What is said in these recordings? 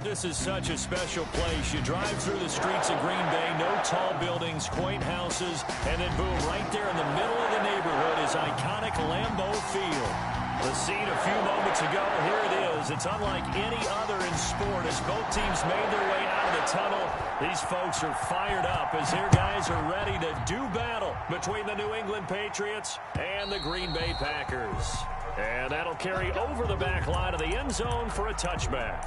this is such a special place. You drive through the streets of Green Bay, no tall buildings, quaint houses, and then boom, right there in the middle of the neighborhood is iconic Lambeau Field. The scene a few moments ago, here it is. It's unlike any other in sport as both teams made their way out of the tunnel. These folks are fired up as their guys are ready to do battle between the New England Patriots and the Green Bay Packers. And that'll carry over the back line of the end zone for a touchback.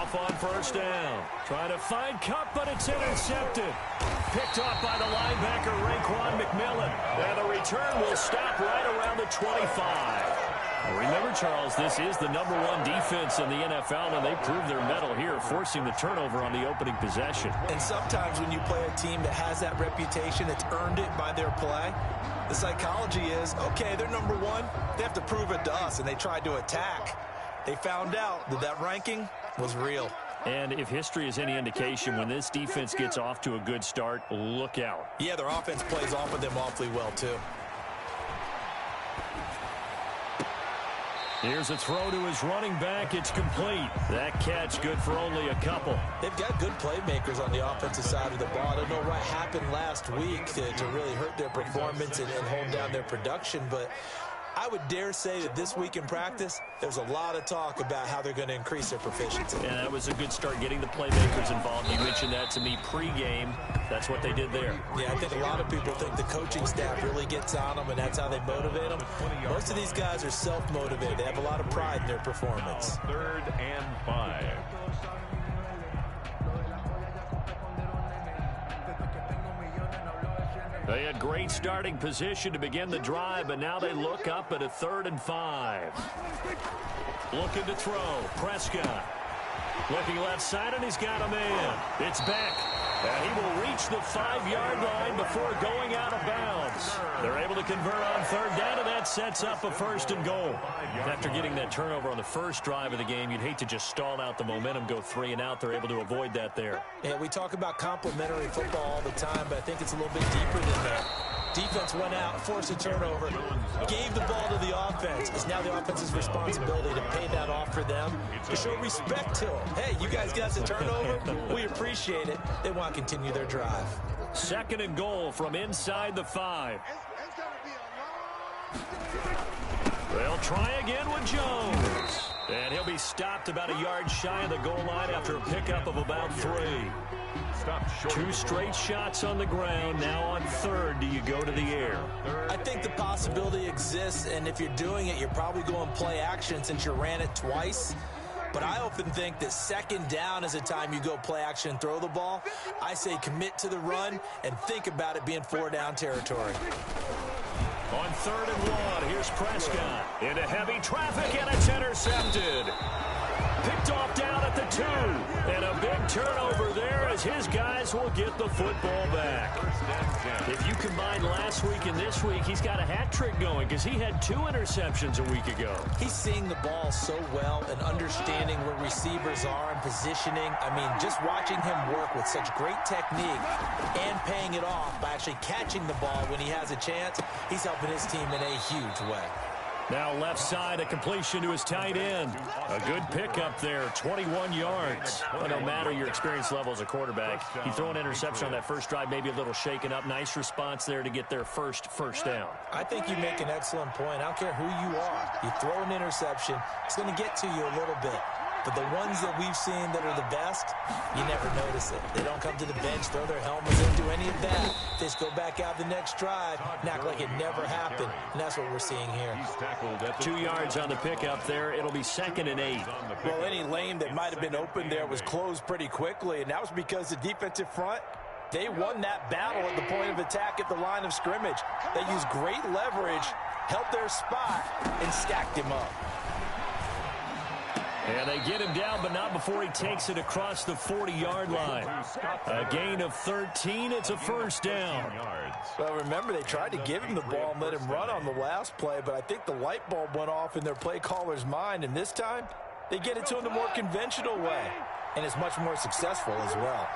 On first down. Trying to find Cup, but it's intercepted. Picked off by the linebacker, Raekwon McMillan. And the return will stop right around the 25. Remember, Charles, this is the #1 defense in the NFL, and they proved their mettle here, forcing the turnover on the opening possession. And sometimes when you play a team that has that reputation, it's earned it by their play. The psychology is, okay, they're #1. They have to prove it to us, and they tried to attack. They found out that that ranking was real. And if history is any indication, when this defense gets off to a good start, look out. Yeah, their offense plays off of them awfully well, too. Here's a throw to his running back. It's complete. That catch good for only a couple. They've got good playmakers on the offensive side of the ball. I don't know what happened last week to really hurt their performance and hold down their production, but I would dare say that this week in practice, there's a lot of talk about how they're going to increase their proficiency. Yeah, that was a good start getting the playmakers involved. You mentioned that to me pregame. That's what they did there. Yeah, I think a lot of people think the coaching staff really gets on them, and that's how they motivate them. Most of these guys are self-motivated. They have a lot of pride in their performance. 3rd and 5. They had great starting position to begin the drive, but now they look up at a 3rd and 5. Looking to throw. Prescott. Looking left side, and he's got a man. It's Beck. And he will reach the 5-yard line before going out of bounds. They're able to convert on 3rd down, and that sets up a 1st and goal. After getting that turnover on the first drive of the game, you'd hate to just stall out the momentum, go 3 and out. They're able to avoid that there. Yeah, we talk about complementary football all the time, but I think it's a little bit deeper than that. Defense went out, forced a turnover, gave the ball to the offense. It's now the offense's responsibility to pay that off for them, to show respect to them. Hey, you guys got the turnover. We appreciate it. They want to continue their drive. 2nd and goal from inside the 5. They'll try again with Jones. And he'll be stopped about a yard shy of the goal line after a pickup of about 3. 2 straight shots on the ground. Now on 3rd, do you go to the air? I think the possibility exists, and if you're doing it, you're probably going play action since you ran it twice. But I often think that 2nd down is a time you go play action and throw the ball. I say commit to the run and think about it being 4-down territory. On 3rd and 1, here's Prescott. Into heavy traffic, and it's intercepted. Picked off down at the 2. And a big turnover there as his guys will get the football back. If you combine last week and this week, he's got a hat trick going because he had 2 interceptions a week ago. He's seeing the ball so well and understanding where receivers are and positioning. I mean, just watching him work with such great technique and paying it off by actually catching the ball when he has a chance, he's helping his team in a huge way. Now left side, a completion to his tight end. A good pickup there, 21 yards. Well, no matter your experience level as a quarterback, you throw an interception on that first drive, maybe a little shaken up. Nice response there to get their first down. I think you make an excellent point. I don't care who you are. You throw an interception, it's going to get to you a little bit. But the ones that we've seen that are the best, you never notice it. They don't come to the bench, throw their helmets, don't do any of that. They just go back out the next drive and act like it never happened. And that's what we're seeing here. 2 yards on the pickup there. It'll be 2nd and 8. Well, any lane that might have been open there was closed pretty quickly, and that was because the defensive front, they won that battle at the point of attack at the line of scrimmage. They used great leverage, held their spot, and stacked him up. And they get him down, but not before he takes it across the 40-yard line. A gain of 13. It's a first down. Well, remember, they tried to give him the ball and let him run on the last play, but I think the light bulb went off in their play caller's mind, and this time they get it to him the more conventional way, and it's much more successful as well.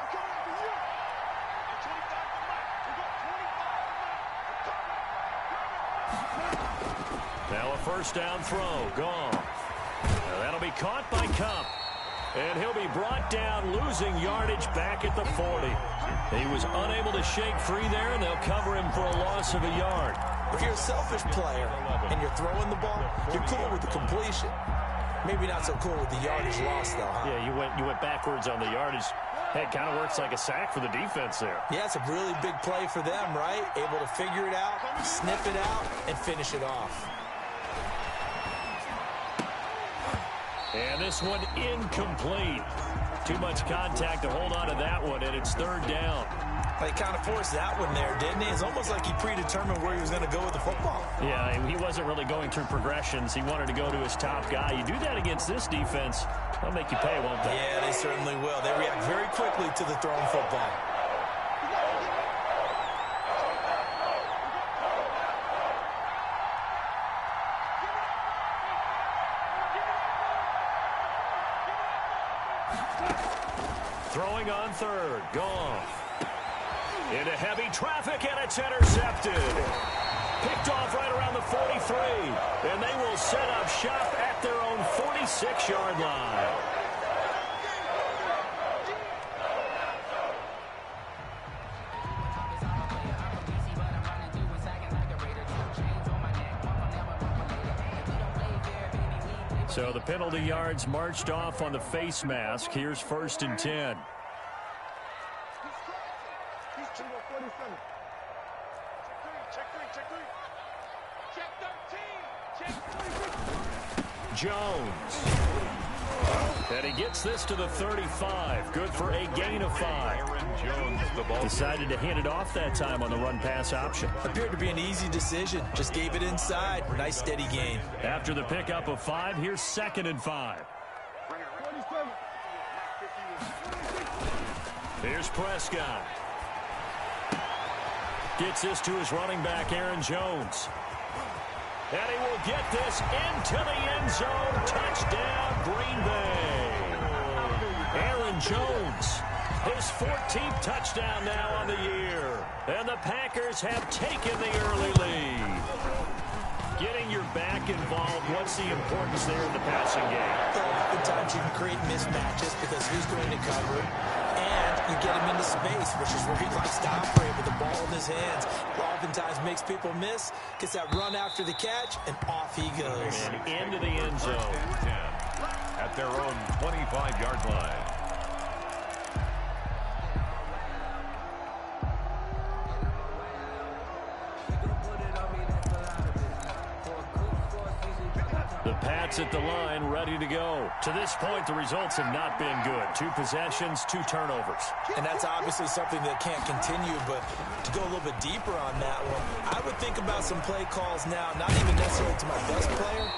Now a first down throw. Gone. That'll be caught by Cup. And he'll be brought down, losing yardage back at the 40. He was unable to shake free there, and they'll cover him for a loss of a yard. If you're a selfish player and you're throwing the ball, you're cool with the completion. Maybe not so cool with the yardage loss, though, huh? Yeah, you went backwards on the yardage. Hey, it kind of works like a sack for the defense there. Yeah, it's a really big play for them, right? Able to figure it out, snip it out, and finish it off. And this one incomplete. Too much contact to hold on to that one, and it's third down. He kind of forced that one there, didn't he? It's almost like he predetermined where he was going to go with the football. Yeah, he wasn't really going through progressions. He wanted to go to his top guy. You do that against this defense, they'll make you pay, won't they? Yeah, they certainly will. They react very quickly to the thrown football. Throwing on third. Gone. Into heavy traffic, and it's intercepted. Picked off right around the 43. And they will set up shop at their own 46-yard line. So the penalty yards marched off on the face mask. Here's first and 10. Jones. And he gets this to the 35. Good for a gain of 5. Decided to hand it off that time on the run-pass option. Appeared to be an easy decision. Just gave it inside. Nice steady gain. After the pickup of 5, here's second and 5. Here's Prescott. Gets this to his running back, Aaron Jones. And he will get this into the end zone. Touchdown, Green Bay. Aaron Jones, his 14th touchdown now on the year. And the Packers have taken the early lead. Getting your back involved, what's the importance there in the passing game? Oftentimes you can create mismatches because who's going to cover it? And you get him into space, which is where he likes to operate with the ball in his hands. Oftentimes makes people miss, gets that run after the catch, and off he goes. And into the end zone. At their own 25-yard line. The Pats at the line, ready to go. To this point, the results have not been good. 2 possessions, 2 turnovers. And that's obviously something that can't continue, but to go a little bit deeper on that one, I would think about some play calls now, not even necessarily to my best player,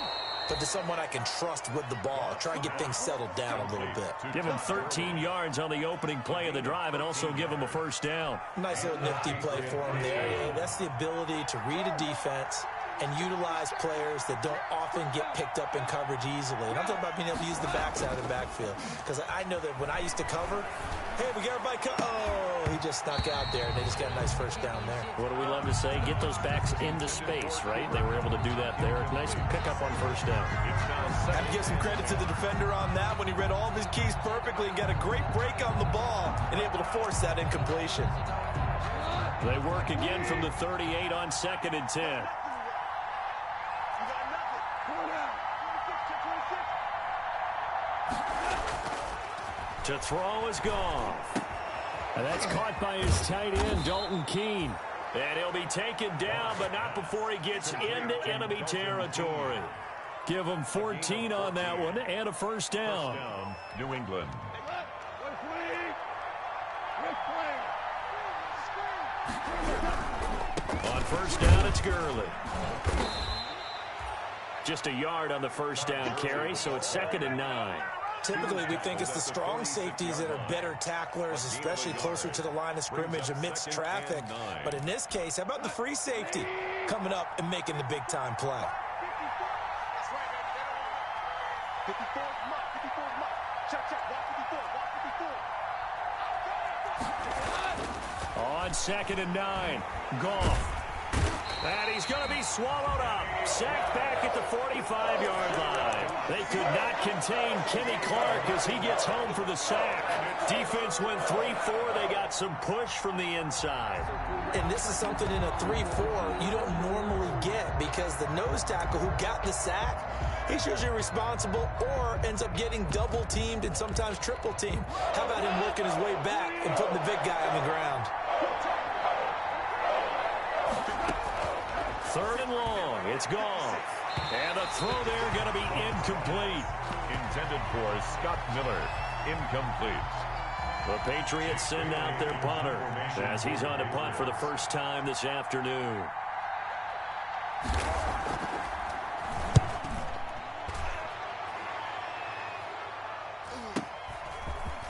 but to someone I can trust with the ball. Try and get things settled down a little bit. Give him 13 yards on the opening play of the drive and also give him a first down. Nice little nifty play for him there. Yeah, that's the ability to read a defense and utilize players that don't often get picked up in coverage easily. And I'm talking about being able to use the backside of the backfield. Because I know that when I used to cover, hey, we got everybody oh, he just snuck out there, and they just got a nice first down there. What do we love to say? Get those backs into space, right? They were able to do that there. Nice pickup on first down. I have to give some credit to the defender on that when he read all of his keys perfectly and got a great break on the ball and able to force that incompletion. They work again from the 38 on second and 10. To throw is gone. And that's caught by his tight end, Dalton Keene. And he'll be taken down, but not before he gets into enemy territory. Give him 14 on that one and a first down. New England. On first down, it's Gurley. Just a yard on the first down carry, so it's 2nd and 9. Typically, we think it's the strong safeties that are better tacklers, especially closer to the line of scrimmage amidst traffic. But in this case, how about the free safety coming up and making the big-time play? 54 mark, 54 mark. Check, walk 54, walk 54. On 2nd and 9, Goff. And he's going to be swallowed up. Sacked back at the 45-yard line. They could not contain Kenny Clark as he gets home for the sack. Defense went 3-4. They got some push from the inside. And this is something in a 3-4 you don't normally get because the nose tackle who got the sack, he's usually responsible or ends up getting double-teamed and sometimes triple-teamed. How about him working his way back and putting the big guy on the ground? 3rd and long. It's gone. And the throw there going to be incomplete. Intended for Scott Miller. Incomplete. The Patriots send out their punter as he's on to punt for the first time this afternoon.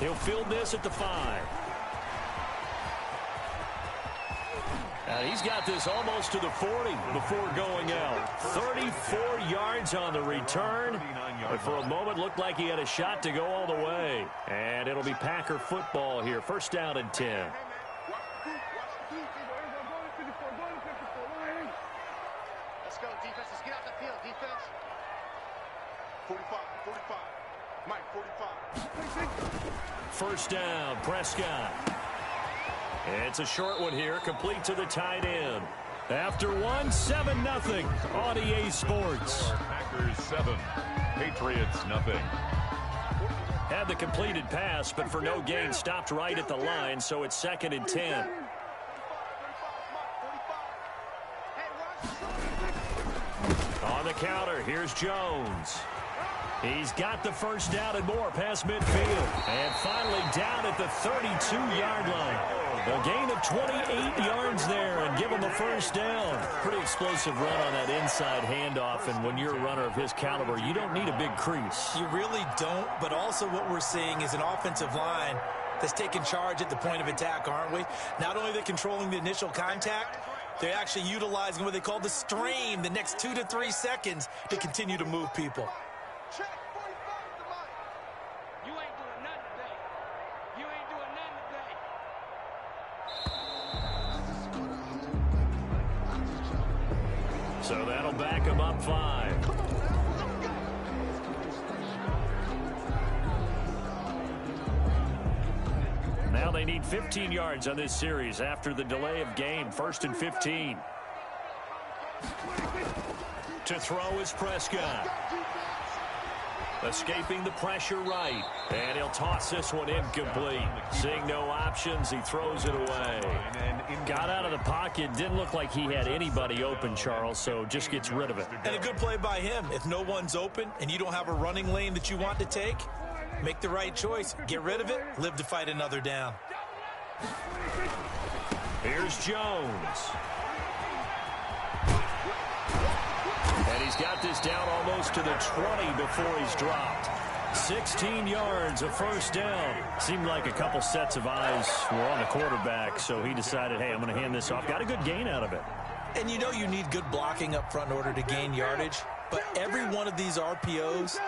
He'll field this at the 5. And he's got this almost to the 40 before going out. 34 yards on the return. But for a moment, looked like he had a shot to go all the way. And it'll be Packer football here. 1st down and 10. Let's go, defense. Let's get out the field, defense. 45. Mike, 45. 1st down, Prescott. It's a short one here, complete to the tight end. After 7-0 on EA Sports. Packers 7, Patriots nothing. Had the completed pass, but for no gain, stopped right at the line, so it's 2nd and 10. On the counter, here's Jones. He's got the 1st down and more past midfield. And finally down at the 32-yard line. A gain of 28 yards there and give him a 1st down. Pretty explosive run on that inside handoff, and when you're a runner of his caliber, you don't need a big crease. You really don't, but also what we're seeing is an offensive line that's taking charge at the point of attack, aren't we? Not only are they controlling the initial contact, they're actually utilizing what they call the strain, the next 2 to 3 seconds to continue to move people. Check, 45 to Mike. You ain't doing nothing today. You ain't doing nothing today. So that'll back him up 5. Now they need 15 yards on this series after the delay of game. 1st and 15. To throw is Prescott. Escaping the pressure right. And he'll toss this one incomplete. Seeing no options, he throws it away. Got out of the pocket. Didn't look like he had anybody open, Charles, so just gets rid of it. And a good play by him. If no one's open and you don't have a running lane that you want to take, make the right choice. Get rid of it. Live to fight another down. Here's Jones. And he's got this down almost to the 20 before he's dropped. 16 yards, a 1st down. Seemed like a couple sets of eyes were on the quarterback, so he decided, hey, I'm going to hand this off. Got a good gain out of it. And you know you need good blocking up front in order to gain yardage, but every one of these RPOs,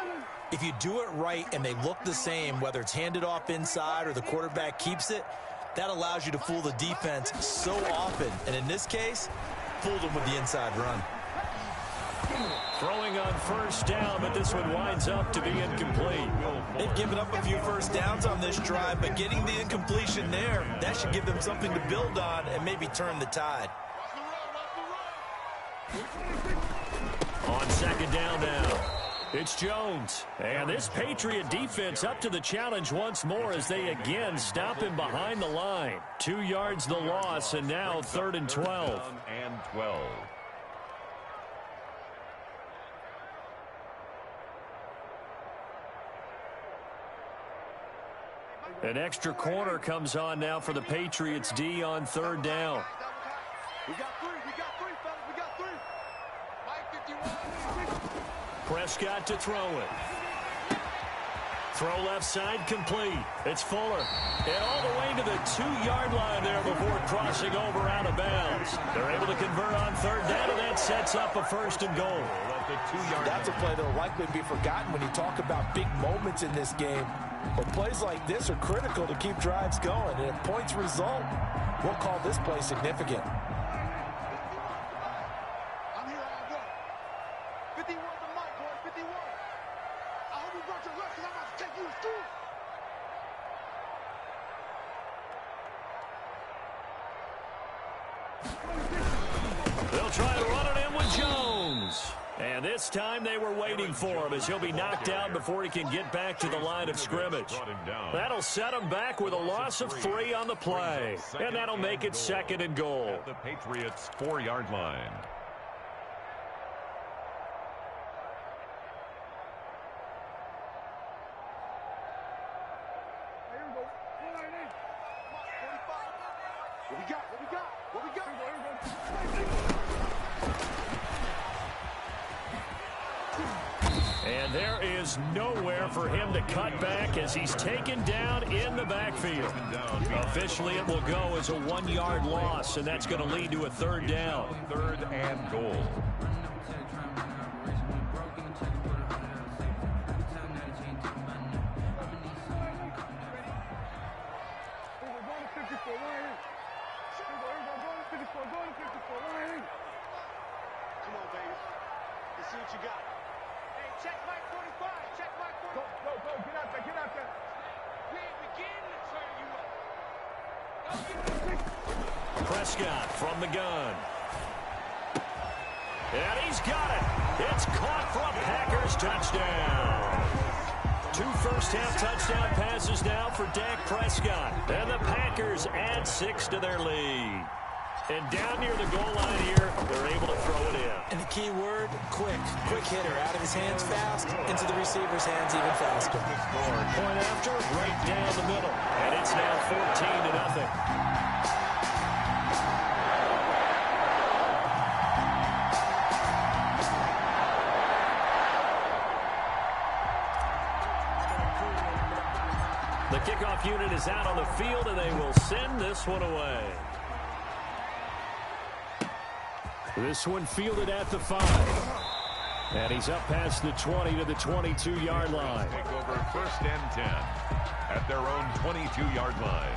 if you do it right and they look the same, whether it's handed off inside or the quarterback keeps it, that allows you to fool the defense so often. And in this case, fooled them with the inside run. Throwing on 1st down, but this one winds up to be incomplete. They've given up a few 1st downs on this drive, but getting the incompletion there, that should give them something to build on and maybe turn the tide. On 2nd down now, it's Jones. And this Patriot defense up to the challenge once more as they again stop him behind the line. 2 yards the loss, and now 3rd and 12. And 12. An extra corner comes on now for the Patriots D on 3rd down. We got 3, fellas. We got 3. Mike, 51. Prescott to throw it. Throw left side complete. It's Fuller. And all the way to the 2-yard line there before crossing over out of bounds. They're able to convert on third down, and that sets up a 1st and goal. That's a play that will likely be forgotten when you talk about big moments in this game. But plays like this are critical to keep drives going. And if points result, we'll call this play significant. I'm here all day. 51 to Mike, boys, 51. I hope you brought your left because I'm about to take you to school. They'll try to run it in with Jones. And this time they were waiting for him as he'll be knocked out before he can get back to the line of scrimmage. That'll set him back with a loss of 3 on the play. And that'll make it 2nd and goal. At the Patriots' 4-yard line. What we got? What we got? What we got? And there is nowhere for him to cut back as he's taken down in the backfield. Officially, it will go as a 1-yard loss, and that's going to lead to a 3rd down. 3rd and goal. Come on, baby. Let's see what you got. Hey, check Mike 45. Check Mike 45. Go. Get out there. Get out there. We ain't beginning to turn you up. Don't get Prescott from the gun. And he's got it. It's caught for a Packers touchdown. 2 first-half touchdown passes now for Dak Prescott. And the Packers add 6 to their lead. And down near the goal line here, they're able to throw it in. And the key word, quick. Quick hitter. Out of his hands fast, into the receiver's hands even faster. Point after, right down the middle. And it's now 14-0. The kickoff unit is out on the field, and they will send this one away. This one fielded at the 5. And he's up past the 20 to the 22-yard line. Take over 1st and 10 at their own 22-yard line.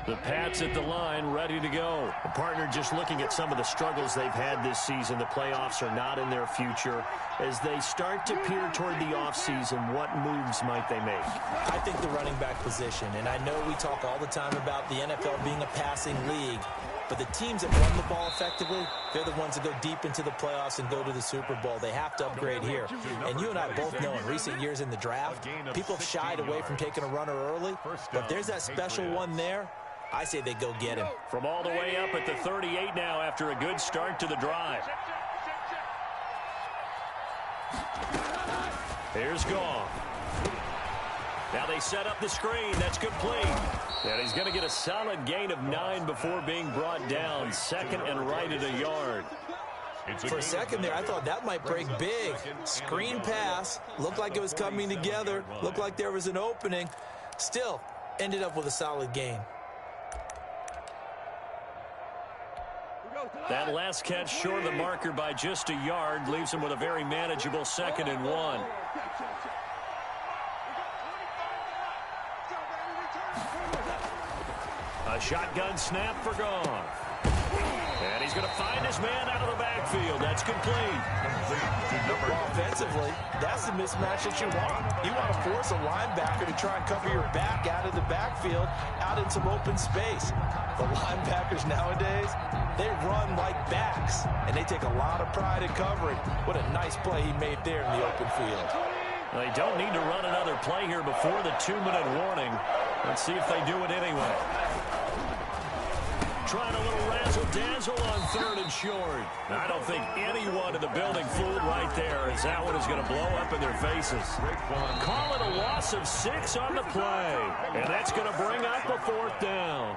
The Pats at the line, ready to go. A partner just looking at some of the struggles they've had this season. The playoffs are not in their future. As they start to peer toward the offseason, what moves might they make? I think the running back position, and I know we talk all the time about the NFL being a passing league, but the teams that run the ball effectively, they're the ones that go deep into the playoffs and go to the Super Bowl. They have to upgrade here. And you and I both know in recent years in the draft, people have shied away from taking a runner early, but if there's that special one there, I say they go get him. From all the way up at the 38 now after a good start to the drive. Here's Goff. Now they set up the screen. That's complete. And he's going to get a solid gain of 9 before being brought down. 2nd and right at a yard. For a second there, I thought that might break big. Screen pass. Looked like it was coming together. Looked like there was an opening. Still, ended up with a solid gain. That last catch short of the marker by just a yard leaves him with a very manageable 2nd and 1. A shotgun snap for Goff. And he's going to find his man out of the backfield. That's complete. Offensively, that's the mismatch that you want. You want to force a linebacker to try and cover your back out of the backfield, out in some open space. The linebackers nowadays, they run like backs, and they take a lot of pride in covering. What a nice play he made there in the open field. They don't need to run another play here before the 2-minute warning. Let's see if they do it anyway. trying a little razzle-dazzle on 3rd and short. I don't think anyone in the building fooled right there, as that one is going to blow up in their faces. Call it a loss of 6 on the play, and that's going to bring up a 4th down.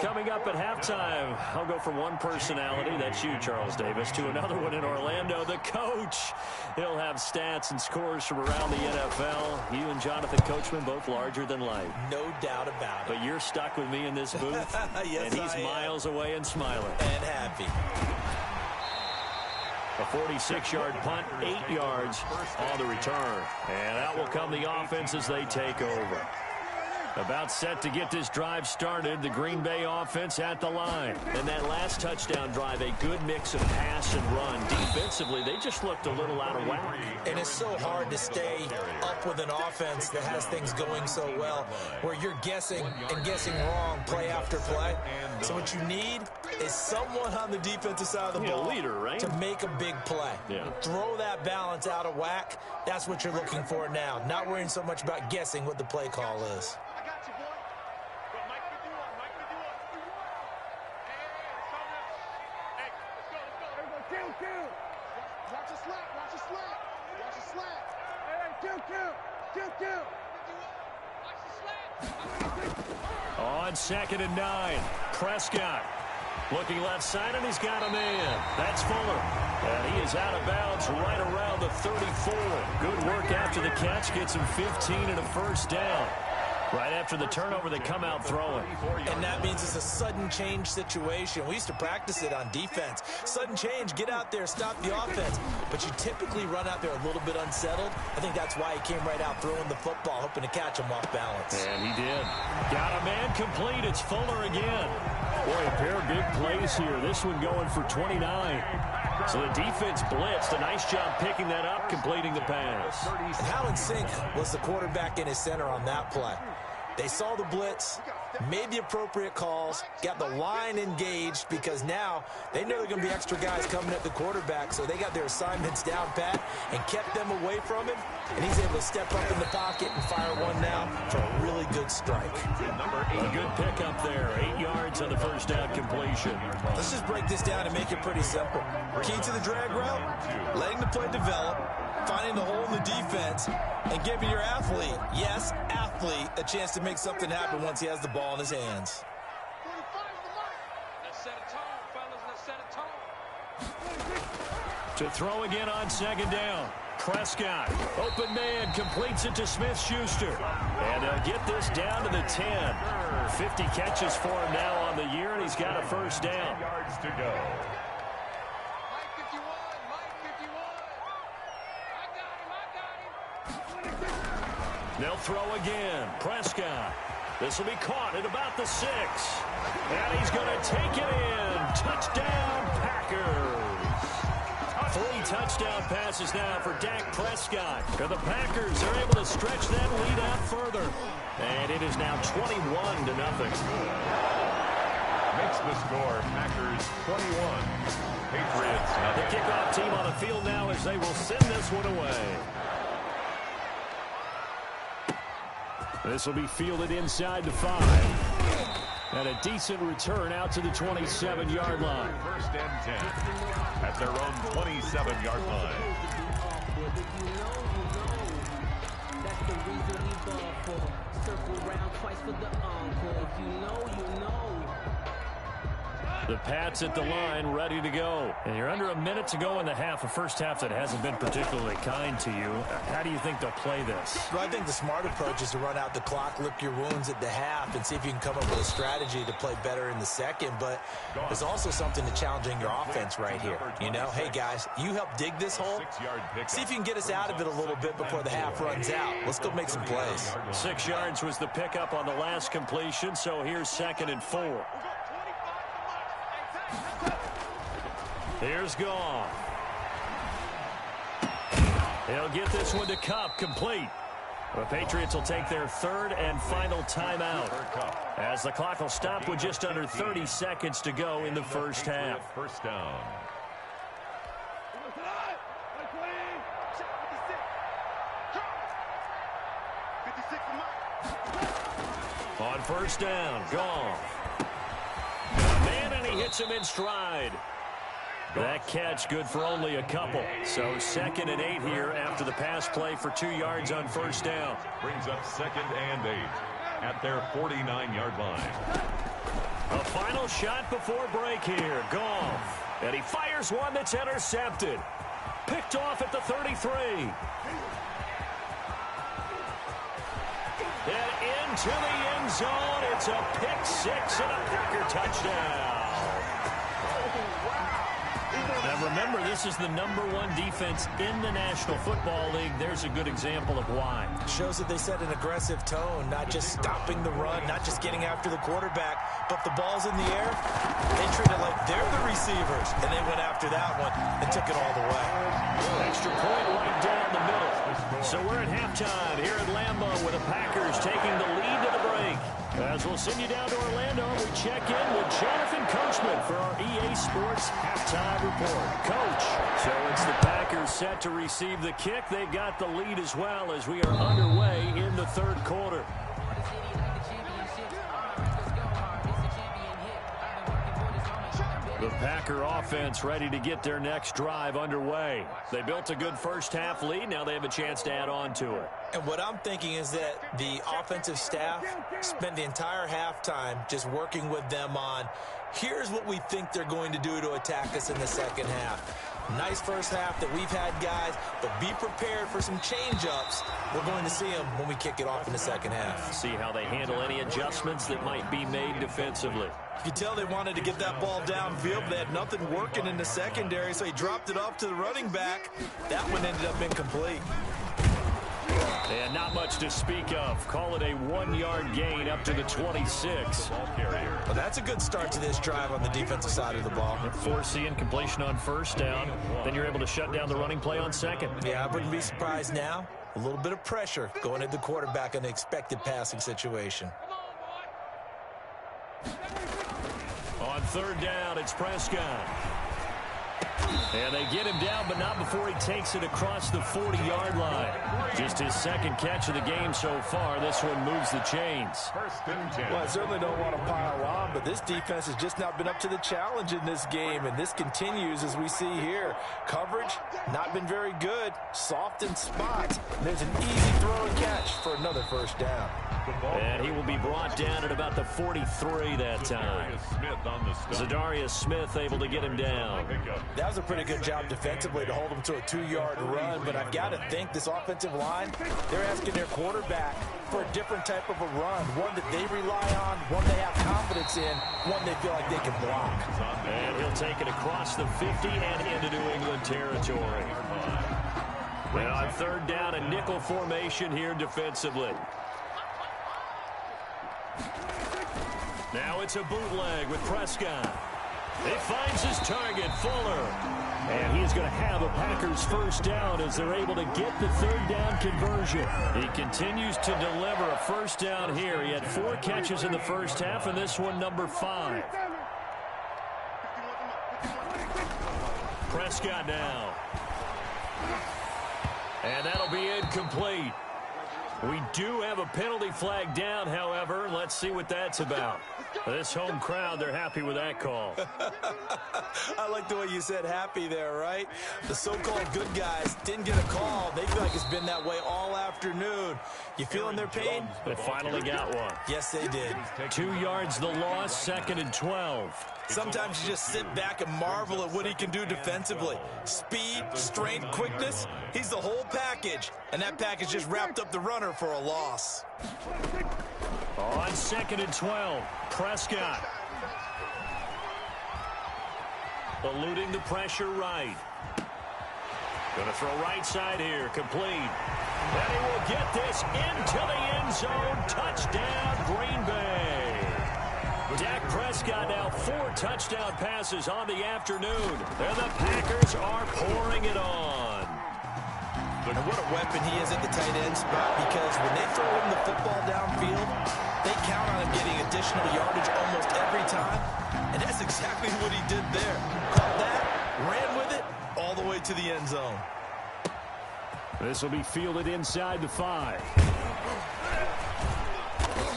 Coming up at halftime, I'll go from one personality, that's you, Charles Davis, to another one in Orlando, the coach. He'll have stats and scores from around the NFL. You and Jonathan Coachman both larger than life. No doubt about it. But you're stuck with me in this booth, yes, and he's miles away and smiling. And happy. A 46-yard punt, 8 yards on the return. And out will come the offense as they take over. About set to get this drive started, the Green Bay offense at the line. And that last touchdown drive, a good mix of pass and run. Defensively, they just looked a little out of whack. And it's so hard to stay up with an offense that has things going so well, where you're guessing and guessing wrong play after play. So what you need is someone on the defensive side of the ball, leader, right? to make a big play. Yeah. Throw that balance out of whack. That's what you're looking for now. Not worrying so much about guessing what the play call is. On 2nd and 9, Prescott looking left side, and he's got a man. That's Fuller. And he is out of bounds right around the 34. Good work after the catch. Gets him 15 and a 1st down. Right after the turnover, they come out throwing. And that means it's a sudden change situation. We used to practice it on defense. Sudden change, get out there, stop the offense. But you typically run out there a little bit unsettled. I think that's why he came right out throwing the football, hoping to catch him off balance. And he did. Got a man complete. It's Fuller again. Boy, a pair of big plays here. This one going for 29. So the defense blitzed. A nice job picking that up, completing the pass. And how in sync was the quarterback in his center on that play? They saw the blitz, made the appropriate calls, got the line engaged, because now they know they're going to be extra guys coming at the quarterback, so they got their assignments down pat and kept them away from him, and he's able to step up in the pocket and fire one now for a really good strike. A good pickup there, 8 yards on the 1st down completion. Let's just break this down and make it pretty simple. Key to the drag route, letting the play develop, finding the hole in the defense, and giving your athlete, yes, athlete, a chance to make something happen once he has the ball in his hands. Let's set a tone, fellas. Let's set a tone. To throw again on 2nd down. Prescott, open man, completes it to Smith-Schuster. And they'll get this down to the 10. 50 catches for him now on the year, and he's got a 1st down. Yards to go. Mike 51, Mike 51. I got him. They'll throw again. Prescott. This will be caught at about the 6. And he's going to take it in. Touchdown, Packers. 3 touchdown passes now for Dak Prescott. And the Packers are able to stretch that lead out further. And it is now 21-0. Makes the score Packers 21. Patriots The nothing. kickoff team on the field now as they will send this one away. This will be fielded inside the 5. And a decent return out to the 27-yard line. 1st and 10 at their own 27-yard line. That's the reason we ball for. Circle round twice for the encore. If you know, you know. The Pats at the line, ready to go. And you're under a minute to go in the half, a first half that hasn't been particularly kind to you. How do you think they'll play this? Well, I think the smart approach is to run out the clock, lick your wounds at the half, and see if you can come up with a strategy to play better in the second. But there's also something to challenging your offense right here. You know, hey, guys, you help dig this hole. See if you can get us out of it a little bit before the half runs out. Let's go make some plays. 6 yards was the pickup on the last completion, so here's 2nd and 4. Here's Goff. He'll get this one to Cup, complete. The Patriots will take their 3rd and final timeout as the clock will stop with just under 30 seconds to go in the first half. 1st down. On 1st down, Goff. And he hits him in stride. That catch good for only a couple. So 2nd and 8 here after the pass play for 2 yards on first down. Brings up 2nd and 8 at their 49-yard line. A final shot before break here. Goff. And he fires one that's intercepted. Picked off at the 33. And into the end zone. It's a pick 6 and a Packer touchdown. Now remember, this is the #1 defense in the National Football League. There's a good example of why. Shows that they set an aggressive tone, not just stopping the run, not just getting after the quarterback, but if the ball's in the air, they treat it like they're the receivers, and they went after that one and took it all the way. Extra point right down the middle. So we're at halftime here at Lambeau with the Packers taking the lead to the break. As we'll send you down to Orlando, we check in with Jonathan Coachman for our EA Sports Halftime Report. Coach, so it's the Packers set to receive the kick. They've got the lead as well as we are underway in the 3rd quarter. The Packer offense ready to get their next drive underway. They built a good first-half lead. Now they have a chance to add on to it. And what I'm thinking is that the offensive staff spent the entire halftime just working with them on, here's what we think they're going to do to attack us in the second half. Nice first half that we've had, guys, but be prepared for some change-ups. We're going to see them when we kick it off in the second half. See how they handle any adjustments that might be made defensively. You could tell they wanted to get that ball downfield, but they had nothing working in the secondary, so he dropped it off to the running back. That one ended up incomplete. And not much to speak of. Call it a 1-yard gain up to the 26. Well, that's a good start to this drive on the defensive side of the ball. Forcing incompletion on first down. Then you're able to shut down the running play on second. Yeah, I wouldn't be surprised now. A little bit of pressure going at the quarterback in an expected passing situation. On 3rd down, it's Prescott. And they get him down, but not before he takes it across the 40-yard line. Just his 2nd catch of the game so far. This one moves the chains. 1st and 10. Well, I certainly don't want to pile on, but this defense has just not been up to the challenge in this game, and this continues as we see here. Coverage, not been very good. Soft in spots. And there's an easy throw and catch for another first down. And he will be brought down at about the 43 that time. Zadarius Smith able to get him down. That was a pretty good job defensively to hold him to a 2-yard run, but I've got to think this offensive line, they're asking their quarterback for a different type of a run, one that they rely on, one they have confidence in, one they feel like they can block. And he'll take it across the 50 and into New England territory. And on 3rd down, a nickel formation here defensively. Now it's a bootleg with Prescott. He finds his target, Fuller. And he is going to have a Packers first down as they're able to get the 3rd down conversion. He continues to deliver a first down here. He had 4 catches in the first half, and this one number 5. Prescott now. And that'll be incomplete. We do have a penalty flag down, however. Let's see what that's about. This home crowd, they're happy with that call. I like the way you said happy there, right? The so-called good guys didn't get a call. They feel like it's been that way all afternoon. You feeling their pain? They finally got one. Yes, they did. 2 yards the loss, 2nd and 12. Sometimes you just sit back and marvel at what he can do defensively. Speed, strength, quickness, he's the whole package. And that package just wrapped up the runner for a loss. On 2nd and 12, Prescott. Eluding the pressure right. Going to throw right side here, complete. And he will get this into the end zone. Touchdown, Green Bay. Dak Prescott now 4 touchdown passes on the afternoon. And the Packers are pouring it on. And what a weapon he is at the tight end spot, because when they throw him the football downfield, they count on him getting additional yardage almost every time. And that's exactly what he did there. Caught that, ran with it, all the way to the end zone. This will be fielded inside the 5.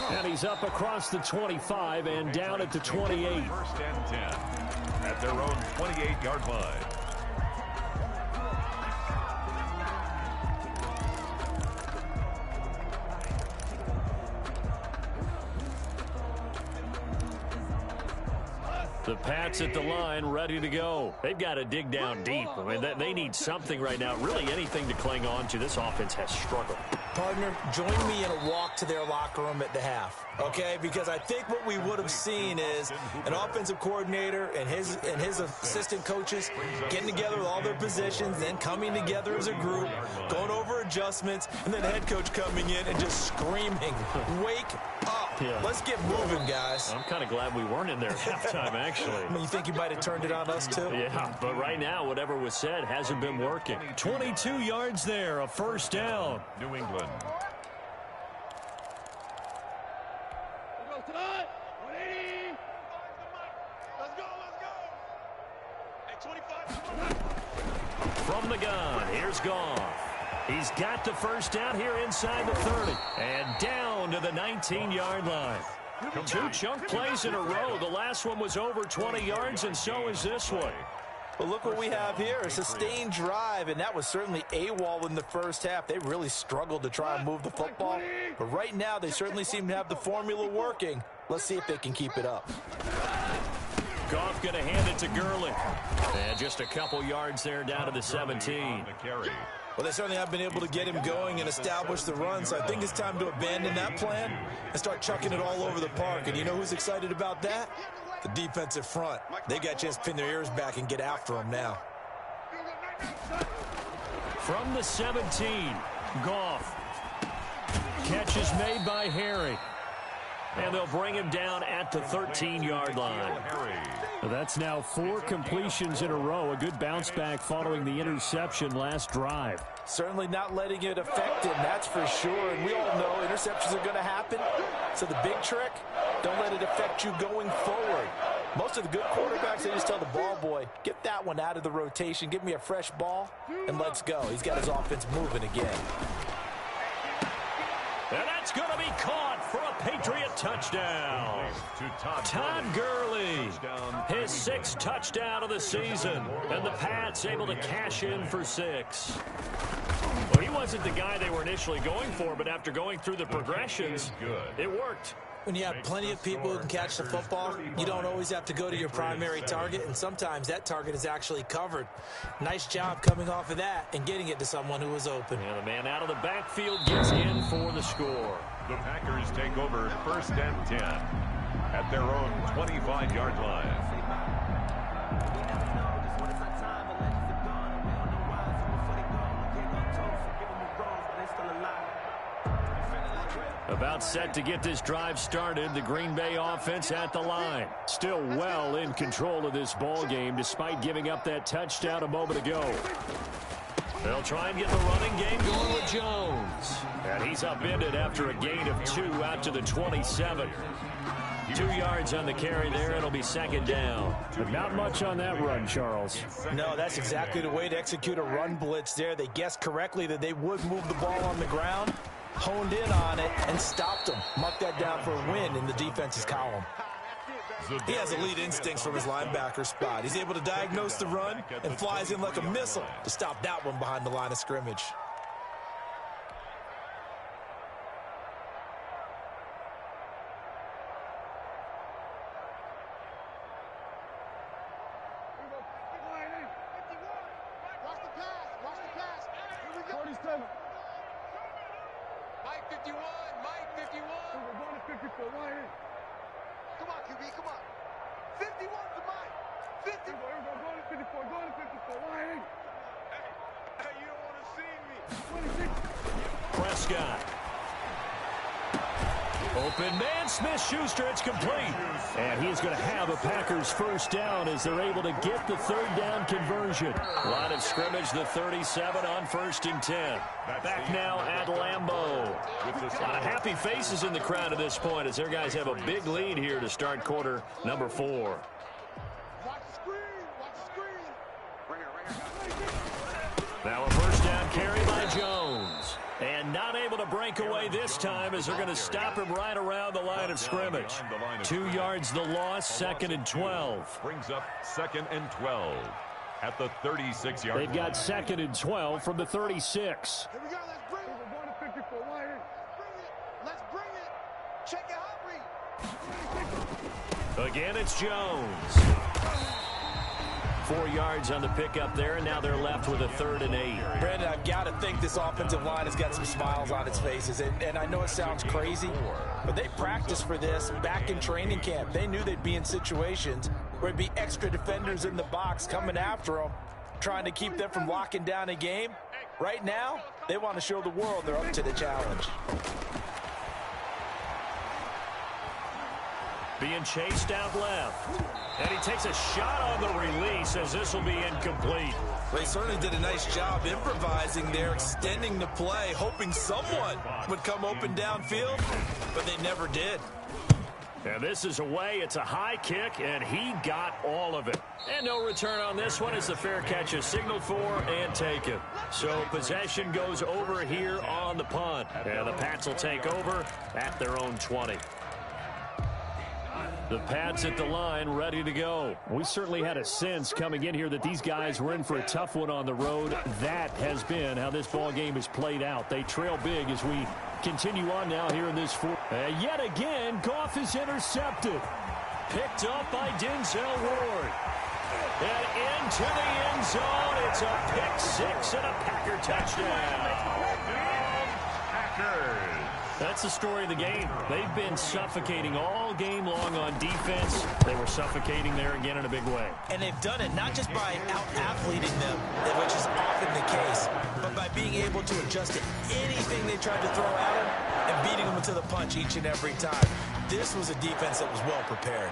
And he He's up across the 25 and down at the 28. First and 10 at their own 28-yard line. The Pats at the line, ready to go. They've got to dig down deep. I mean, they need something right now, really anything to cling on to. This offense has struggled. Partner, join me in a walk to their locker room at the half, okay? Because I think what we would have seen is an offensive coordinator and his assistant coaches getting together with all their positions, then coming together as a group, going over adjustments, and then the head coach coming in and just screaming, "Wake up. Yeah. Let's get moving, guys." I'm kind of glad we weren't in there at halftime, actually. I mean, you think you might have turned it on us, too? Yeah, but right now, whatever was said hasn't been working. 22 yards there, a first down. New England. Let's go, Todd. 180. Let's go. Hey, 25. From the gun, here's Goff. He's got the first down here inside the 30. And down to the 19-yard line. 2 chunk plays in a row. The last one was over 20 yards, and so is this one. Well, look what we have here, a sustained drive, and that was certainly AWOL in the first half. They really struggled to try and move the football, but right now they certainly seem to have the formula working. Let's see if they can keep it up. Goff going to hand it to Gurley. And just a couple yards there down to the 17. Well, they certainly have been able to get him going and establish the run, so I think it's time to abandon that plan and start chucking it all over the park. And you know who's excited about that? The defensive front. They got a chance to pin their ears back and get after him now. From the 17, Goff. Catch is made by Harry. And they'll bring him down at the 13-yard line. That's now 4 completions in a row. A good bounce back following the interception last drive. Certainly not letting it affect him, that's for sure. And we all know interceptions are going to happen. So the big trick, don't let it affect you going forward. Most of the good quarterbacks, they just tell the ball boy, get that one out of the rotation, give me a fresh ball, and let's go. He's got his offense moving again. And that's going to be caught for a Patriot touchdown. Todd Gurley, his 6th touchdown of the season. And the Pats able to cash in for 6. Well, he wasn't the guy they were initially going for, but after going through the progressions, it worked. When you have plenty of people who can catch the football, you don't always have to go to your primary target, and sometimes that target is actually covered. Nice job coming off of that and getting it to someone who was open. And the man out of the backfield gets in for the score. The Packers take over first and 10 at their own 25-yard line. About set to get this drive started, the Green Bay offense at the line. Still well in control of this ball game despite giving up that touchdown a moment ago. They'll try and get the running game going with Jones. And he's upended after a gain of 2 out to the 27. 2 yards on the carry there. It'll be 2nd down. But not much on that run, Charles. No, that's exactly the way to execute a run blitz there. They guessed correctly that they would move the ball on the ground, honed in on it, and stopped him. Mark that down for a win in the defense's column. He has elite instincts from his linebacker spot. He's able to diagnose the run and flies in like a missile to stop that one behind the line of scrimmage. Mike 51, Mike 51. We're going to 54, right in. Come on, QB, come on. 51 to Mike. 50. Here we go, going to 54, going to 54, right in. Hey, you don't want to see me. 26. Prescott. Open man, Smith-Schuster, it's complete. And he's going to have a Packers first down as they're able to get the 3rd down conversion. Line of scrimmage, the 37 on 1st and 10. Back now at Lambeau. A lot of happy faces in the crowd at this point as their guys have a big lead here to start quarter number 4. Watch the screen, watch the screen. Right here. Now a first down carry by Jones. And not able to break breakaway this time as they're going to stop him right around the line of scrimmage. 2 yards the loss, 2nd and 12. Brings up 2nd and 12 at the 36-yard line. They've got 2nd and 12 from the 36. Here we go. Let's bring it. 154. Bring it. Let's bring it. Check it out, Reed. Again, it's Jones. 4 yards on the pickup there, and now they're left with a 3rd and 8. Brandon, I've got to think this offensive line has got some smiles on its faces. And I know it sounds crazy, but they practiced for this back in training camp. They knew they'd be in situations where there'd be extra defenders in the box coming after them, trying to keep them from locking down a game. Right now, they want to show the world they're up to the challenge. Being chased out left. And he takes a shot on the release as this will be incomplete. They certainly did a nice job improvising there, extending the play, hoping someone would come open downfield, but they never did. And this is away. It's a high kick, and he got all of it. And no return on this one as the fair catch is signaled for and taken. So possession goes over here on the punt. And the Pats will take over at their own 20. The Pats at the line, ready to go. We certainly had a sense coming in here that these guys were in for a tough one on the road. That has been how this ball game has played out. They trail big as we continue on now here in this fourth. Yet again, Goff is intercepted. Picked up by Denzel Ward. And into the end zone. It's a pick six and a Packer touchdown. Packers. That's the story of the game. They've been suffocating all game long on defense. They were suffocating there again in a big way. And they've done it not just by out-athleting them, which is often the case, but by being able to adjust to anything they tried to throw at them and beating them to the punch each and every time. This was a defense that was well prepared.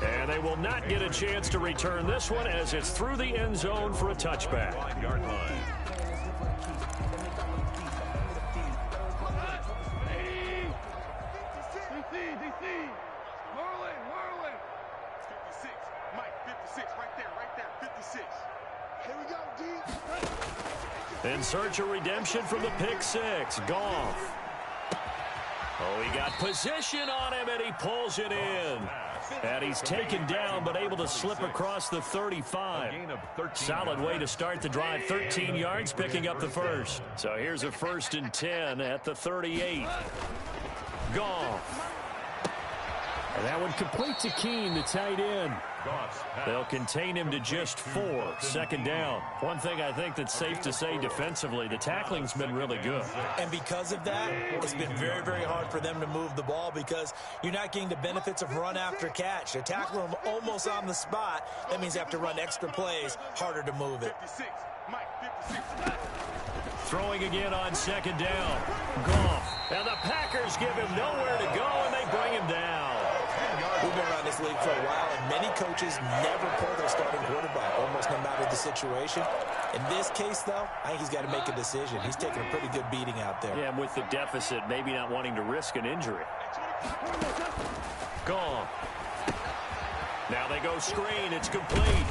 And they will not get a chance to return this one as it's through the end zone for a touchback. 5-yard line. In search of redemption from the pick six. Goff. Oh, he got position on him, and he pulls it in. And he's taken down, but able to slip across the 35. Solid way to start the drive. 13 yards, picking up the first. So here's a 1st and 10 at the 38. Goff. And that one complete to Keene, the tight end. They'll contain him to just 4. 2nd down. One thing I think that's safe to say defensively, the tackling's been really good. And because of that, it's been very, very hard for them to move the ball because you're not getting the benefits of run after catch. They're tackling them almost on the spot. That means they have to run extra plays, harder to move it. Throwing again on 2nd down. Goff. And the Packers give him nowhere to go, and they bring him down. We've been around this league for a while, and many coaches never pull their starting quarterback, almost no matter the situation. In this case, though, I think he's got to make a decision. He's taking a pretty good beating out there. Yeah, and with the deficit, maybe not wanting to risk an injury. Gone. Now they go screen. It's complete.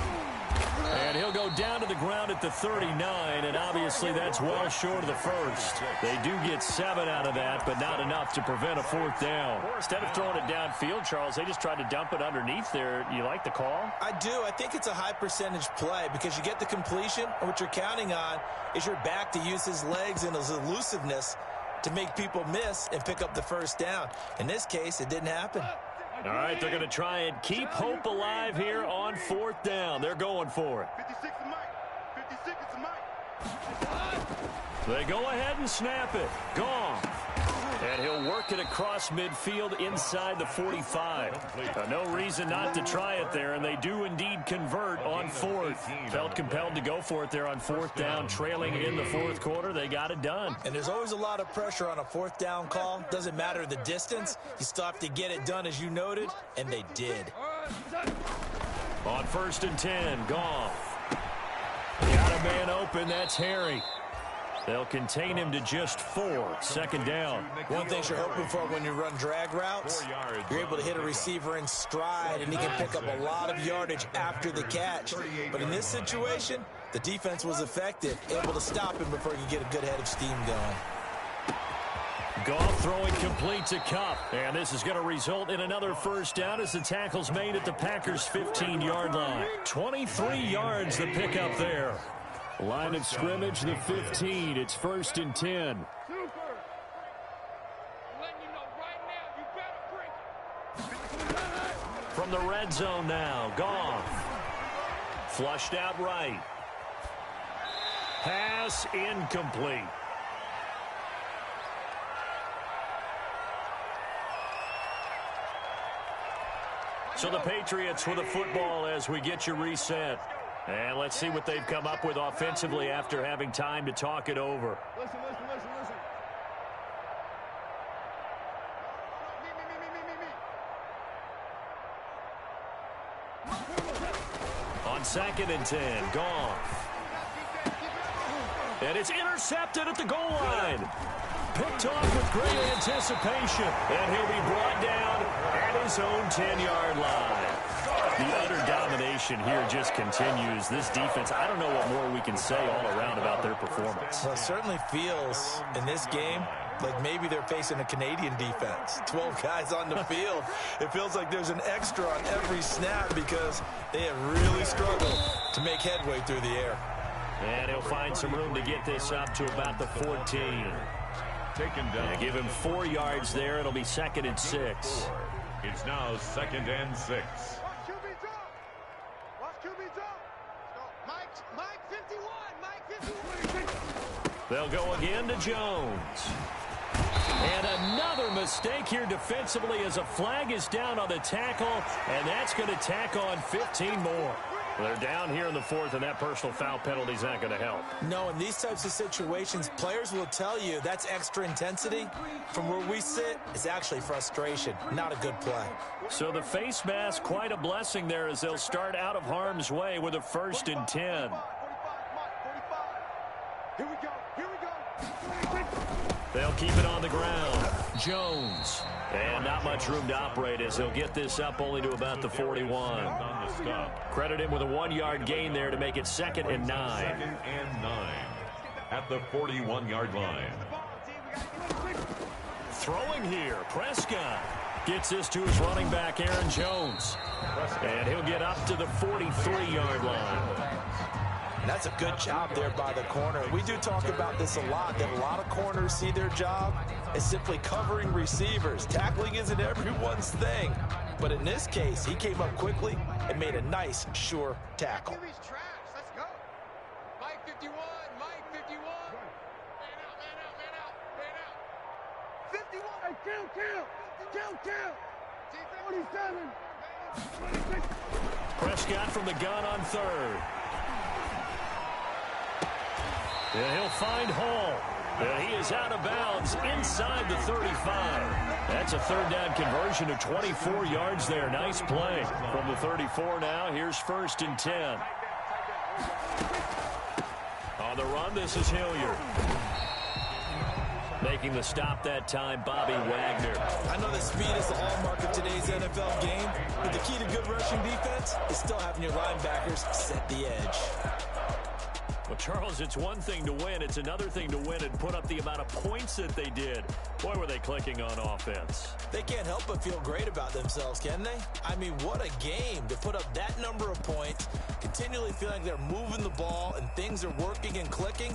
And he'll go down to the ground at the 39, and obviously that's well short of the first. They do get 7 out of that, but not enough to prevent a 4th down. Instead of throwing it downfield, Charles, they just tried to dump it underneath there. You like the call? I do. I think it's a high percentage play because you get the completion, and what you're counting on is your back to use his legs and his elusiveness to make people miss and pick up the 1st down. In this case, it didn't happen. All right, they're going to try and keep hope alive here on 4th down. They're going for it. 56 is Mike. 56 is Mike. They go ahead and snap it. Gone. And he'll work it across midfield inside the 45. No reason not to try it there, and they do indeed convert on 4th. Felt compelled to go for it there on 4th down, trailing in the 4th quarter. They got it done. And there's always a lot of pressure on a 4th down call. Doesn't matter the distance. You still have to get it done, as you noted, and they did. On 1st and 10, Goff. Got a man open. That's Harry. They'll contain him to just 4. 2nd down. One thing you're hoping for when you run drag routes, you're able to hit a receiver in stride, and he can pick up a lot of yardage after the catch. But in this situation, The defense was effective, able to stop him before he could get a good head of steam going. Goff throwing complete to Kupp. And this is going to result in another first down as the tackle's made at the Packers' 15-yard line. 23 yards the pickup there. Line of scrimmage, the 15. It's 1st and 10. From the red zone now, Goff. Flushed out right. Pass incomplete. So the Patriots with the football as we get you reset. And let's see what they've come up with offensively after having time to talk it over. Listen. On 2nd and 10, Goff. And it's intercepted at the goal line. Picked off with great anticipation. And he'll be brought down at his own 10-yard line. The utter domination here just continues. This defense, I don't know what more we can say all around about their performance. Well, it certainly feels in this game like maybe they're facing a Canadian defense. 12 guys on the field. It feels like there's an extra on every snap because they have really struggled to make headway through the air. And he'll find some room to get this up to about the 14. Taken down. Give him 4 yards there. It'll be 2nd and 6. It's now 2nd and 6. Watch QB drop. Mike 51. They'll go again to Jones. And another mistake here defensively as a flag is down on the tackle, and that's going to tack on 15 more. They're down here in the 4th, and that personal foul penalty is not going to help. No, in these types of situations, players will tell you that's extra intensity. From where we sit, it's actually frustration, not a good play. So the face mask, quite a blessing there as they'll start out of harm's way with a 1st and 10. 45. Here we go. They'll keep it on the ground. Jones. And not much room to operate as he'll get this up only to about the 41. On the stop. Credit him with a 1-yard gain there to make it 2nd and 9. 2nd and 9 at the 41-yard line. Throwing here, Prescott gets this to his running back, Aaron Jones. And he'll get up to the 43-yard line. And that's a good job there by the corner. We do talk about this a lot, that a lot of corners see their job as simply covering receivers. Tackling isn't everyone's thing. But in this case, he came up quickly and made a nice, sure tackle. QB's trash. Let's go. Mike 51. Man out. 51. Hey, count. 47. Prescott from the gun on 3rd. And he'll find Hall. And he is out of bounds inside the 35. That's a 3rd down conversion of 24 yards there. Nice play. From the 34 now, here's 1st and 10. On the run, this is Hilliard. Making the stop that time, Bobby Wagner. I know that speed is the hallmark of today's NFL game, but the key to good rushing defense is still having your linebackers set the edge. Well, Charles, it's one thing to win. It's another thing to win and put up the amount of points that they did. Boy, were they clicking on offense. They can't help but feel great about themselves, can they? I mean, what a game to put up that number of points, continually feeling like they're moving the ball and things are working and clicking.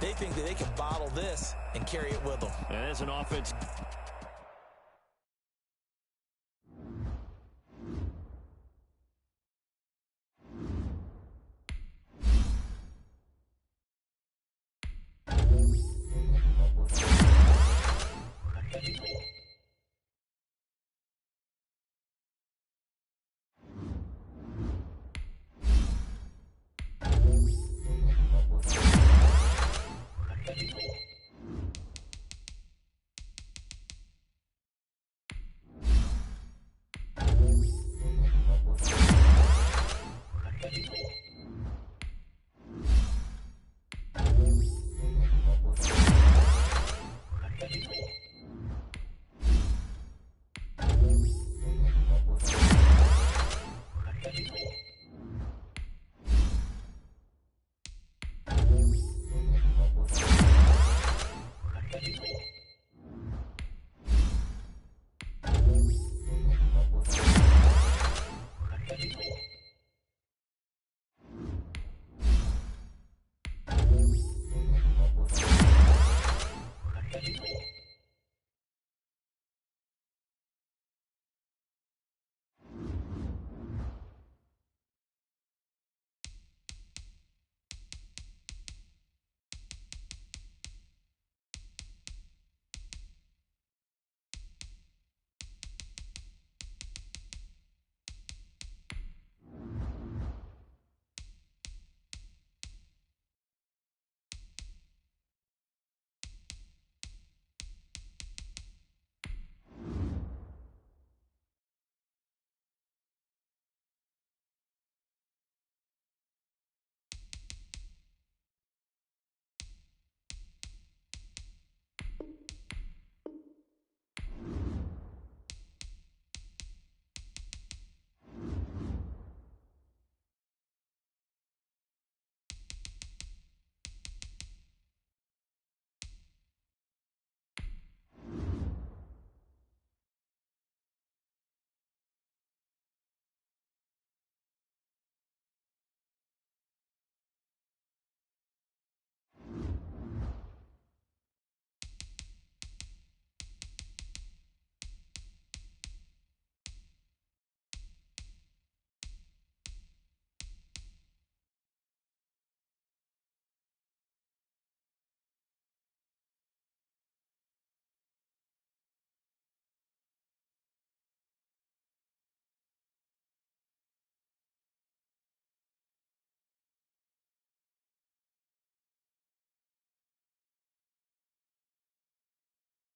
They think that they can bottle this and carry it with them. And as an offense